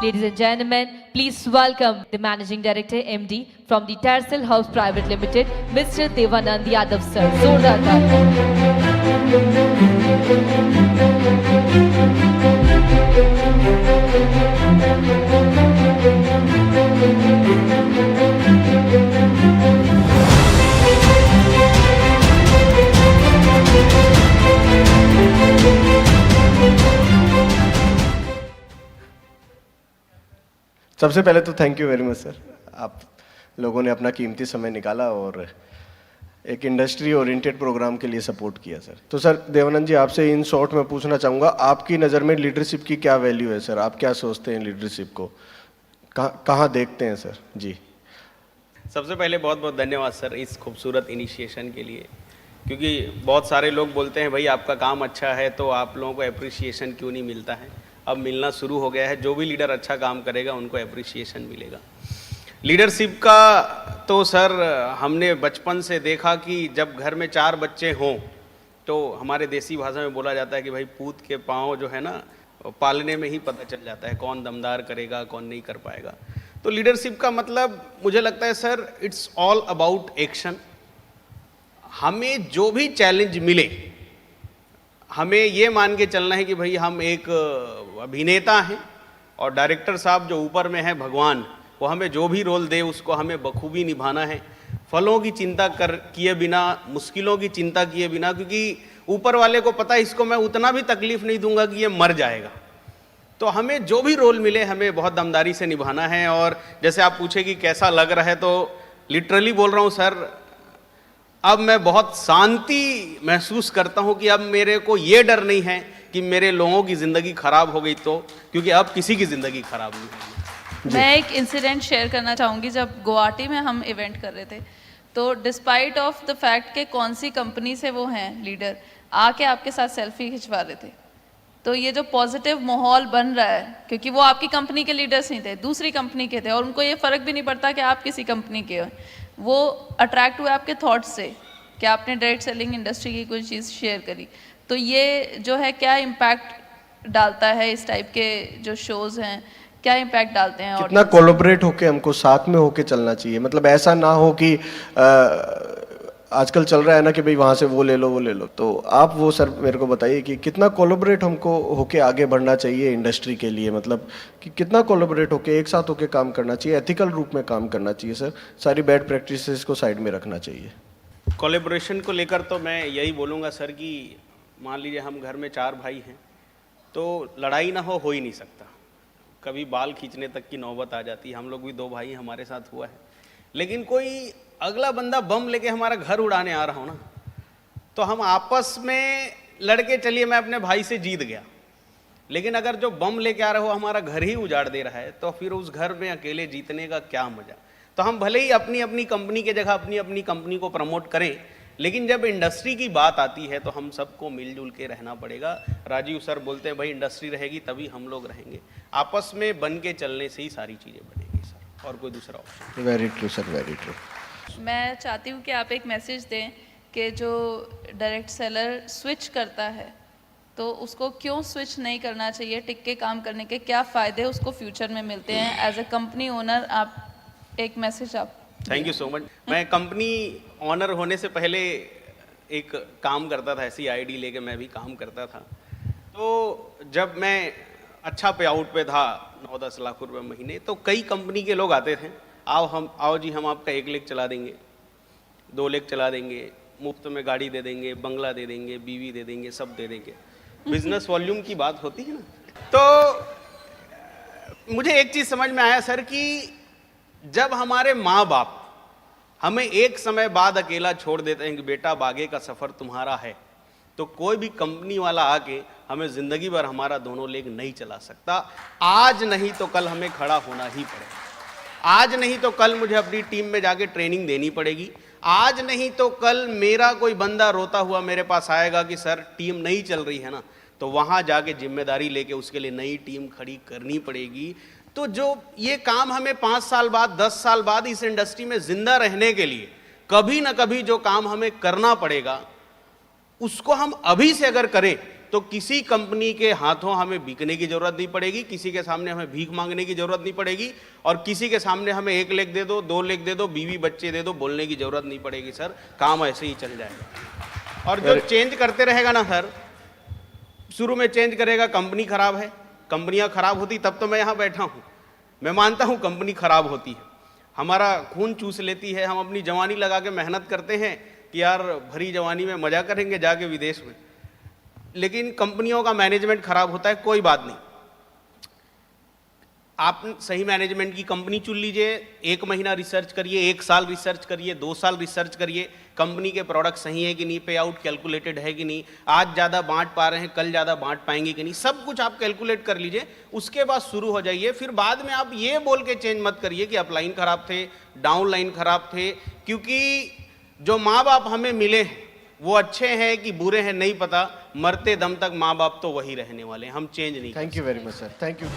Ladies and gentlemen, please welcome the Managing Director MD from the Tercel House Private Limited, Mr. Devanand Yadav sir. जोरदार तालियां। सबसे पहले तो thank you very much sir, आप लोगों ने अपना कीमती समय निकाला और एक इंडस्ट्री ओरिएंटेड प्रोग्राम के लिए सपोर्ट किया सर। तो सर देवानंद जी, आपसे इन शॉर्ट में पूछना चाहूँगा, आपकी नज़र में लीडरशिप की क्या वैल्यू है सर? आप क्या सोचते हैं लीडरशिप को, कहाँ देखते हैं सर? जी सबसे पहले बहुत बहुत धन्यवाद सर इस खूबसूरत इनिशिएशन के लिए, क्योंकि बहुत सारे लोग बोलते हैं भाई आपका काम अच्छा है तो आप लोगों को एप्रिसिएशन क्यों नहीं मिलता है। अब मिलना शुरू हो गया है, जो भी लीडर अच्छा काम करेगा उनको एप्रिसिएशन मिलेगा। लीडरशिप का तो सर हमने बचपन से देखा कि जब घर में 4 बच्चे हों तो हमारे देसी भाषा में बोला जाता है कि भाई पूत के पाँव जो है ना पालने में ही पता चल जाता है कौन दमदार करेगा कौन नहीं कर पाएगा। तो लीडरशिप का मतलब मुझे लगता है sir it's all about action. हमें जो भी चैलेंज मिले हमें ये मान के चलना है कि भाई हम एक अभिनेता हैं और डायरेक्टर साहब जो ऊपर में है भगवान, वो हमें जो भी रोल दे उसको हमें बखूबी निभाना है, फलों की चिंता किए बिना, मुश्किलों की चिंता किए बिना, क्योंकि ऊपर वाले को पता है इसको मैं उतना भी तकलीफ नहीं दूंगा कि ये मर जाएगा। तो हमें जो भी रोल मिले हमें बहुत दमदारी से निभाना है। और जैसे आप पूछे कि कैसा लग रहा है, तो लिटरली बोल रहा हूँ सर, अब मैं बहुत शांति महसूस करता हूँ कि अब मेरे को ये डर नहीं है कि मेरे लोगों की ज़िंदगी खराब हो गई, तो क्योंकि अब किसी की ज़िंदगी खराब नहीं होगी। मैं एक इंसिडेंट शेयर करना चाहूँगी। जब गुवाहाटी में हम इवेंट कर रहे थे तो डिस्पाइट ऑफ द फैक्ट कि कौन सी कंपनी से वो हैं लीडर, आके आपके साथ सेल्फी खिंचवा रहे थे। तो ये जो पॉजिटिव माहौल बन रहा है, क्योंकि वो आपकी कंपनी के लीडर्स नहीं थे, दूसरी कंपनी के थे, और उनको ये फ़र्क भी नहीं पड़ता कि आप किसी कंपनी के हो, वो अट्रैक्ट हुए आपके थॉट्स से कि आपने डायरेक्ट सेलिंग इंडस्ट्री की कोई चीज़ शेयर करी। तो ये जो है क्या इम्पैक्ट डालता है, इस टाइप के जो शोज़ हैं क्या इम्पैक्ट डालते हैं? कितना कोलैबोरेट होके हमको साथ में होके चलना चाहिए, मतलब ऐसा ना हो कि आजकल चल रहा है ना कि भाई वहाँ से वो ले लो। तो आप वो सर मेरे को बताइए कि कितना कोलैबोरेट हमको होके आगे बढ़ना चाहिए इंडस्ट्री के लिए, मतलब कि कितना कोलैबोरेट होके एक साथ होके काम करना चाहिए, एथिकल रूप में काम करना चाहिए सर, सारी बैड प्रैक्टिसेस को साइड में रखना चाहिए। कोलैबोरेशन को लेकर तो मैं यही बोलूँगा सर कि मान लीजिए हम घर में 4 भाई हैं तो लड़ाई ना हो ही नहीं सकता, कभी बाल खींचने तक की नौबत आ जाती है। हम लोग भी 2 भाई हमारे साथ हुआ है, लेकिन कोई अगला बंदा बम लेके हमारा घर उड़ाने आ रहा हो ना, तो हम आपस में लड़के चलिए मैं अपने भाई से जीत गया, लेकिन अगर जो बम लेके आ रहा हो हमारा घर ही उजाड़ दे रहा है तो फिर उस घर में अकेले जीतने का क्या मजा। तो हम भले ही अपनी अपनी कंपनी के जगह अपनी अपनी कंपनी को प्रमोट करें, लेकिन जब इंडस्ट्री की बात आती है तो हम सबको मिलजुल के रहना पड़ेगा। राजीव सर बोलते हैं भाई इंडस्ट्री रहेगी तभी हम लोग रहेंगे, आपस में बन के चलने से ही सारी चीज़ें बनेगी सर, और कोई दूसरा option. Very true sir, very true. मैं चाहती हूँ कि आप एक मैसेज दें कि जो डायरेक्ट सेलर स्विच करता है तो उसको क्यों स्विच नहीं करना चाहिए, टिक के काम करने के क्या फ़ायदे उसको फ्यूचर में मिलते हैं। एज अ कंपनी ओनर आप एक मैसेज आप। Thank you so much. मैं कंपनी ऑनर होने से पहले एक काम करता था, ऐसी आईडी लेके मैं भी काम करता था। तो जब मैं अच्छा पे आउट पे था 9-10 लाख रुपए महीने, तो कई कंपनी के लोग आते थे, आओ जी हम आपका 1 लाख चला देंगे, 2 लाख चला देंगे, मुफ्त में गाड़ी दे देंगे, बंगला दे देंगे, बीवी दे देंगे, सब दे देंगे। बिजनेस वॉल्यूम की बात होती है ना। तो मुझे एक चीज़ समझ में आया सर कि जब हमारे माँ बाप हमें एक समय बाद अकेला छोड़ देते हैं कि बेटा आगे का सफ़र तुम्हारा है, तो कोई भी कंपनी वाला आके हमें ज़िंदगी भर हमारा दोनों लेग नहीं चला सकता। आज नहीं तो कल हमें खड़ा होना ही पड़ेगा, आज नहीं तो कल मुझे अपनी टीम में जाके ट्रेनिंग देनी पड़ेगी, आज नहीं तो कल मेरा कोई बंदा रोता हुआ मेरे पास आएगा कि सर टीम नहीं चल रही है ना, तो वहाँ जाके जिम्मेदारी लेके उसके लिए नई टीम खड़ी करनी पड़ेगी। तो जो ये काम हमें 5 साल बाद 10 साल बाद इस इंडस्ट्री में जिंदा रहने के लिए कभी ना कभी जो काम हमें करना पड़ेगा, उसको हम अभी से अगर करें तो किसी कंपनी के हाथों हमें बिकने की जरूरत नहीं पड़ेगी, किसी के सामने हमें भीख मांगने की जरूरत नहीं पड़ेगी, और किसी के सामने हमें 1 लाख दे दो, 2 लाख दे दो, बीवी बच्चे दे दो बोलने की जरूरत नहीं पड़ेगी सर। काम ऐसे ही चल जाएगा। और जो चेंज करते रहेगा ना सर, शुरू में चेंज करेगा, कंपनी खराब है, कंपनियां खराब होती तब तो मैं यहाँ बैठा हूँ। मैं मानता हूँ कंपनी खराब होती है, हमारा खून चूस लेती है, हम अपनी जवानी लगा के मेहनत करते हैं कि यार भरी जवानी में मजा करेंगे जाके विदेश में, लेकिन कंपनियों का मैनेजमेंट खराब होता है। कोई बात नहीं, आप सही मैनेजमेंट की कंपनी चुन लीजिए, 1 महीना रिसर्च करिए, 1 साल रिसर्च करिए, 2 साल रिसर्च करिए, कंपनी के प्रोडक्ट सही है कि नहीं, पे आउट कैलकुलेटेड है कि नहीं, आज ज़्यादा बांट पा रहे हैं कल ज़्यादा बांट पाएंगे कि नहीं, सब कुछ आप कैलकुलेट कर लीजिए, उसके बाद शुरू हो जाइए। फिर बाद में आप ये बोल के चेंज मत करिए कि अपलाइन खराब थे, डाउन लाइन खराब थे, क्योंकि जो माँ बाप हमें मिले हैं वो अच्छे हैं कि बुरे हैं नहीं पता, मरते दम तक माँ बाप तो वही रहने वाले हैं, हम चेंज नहीं। Thank you very much sir, thank you.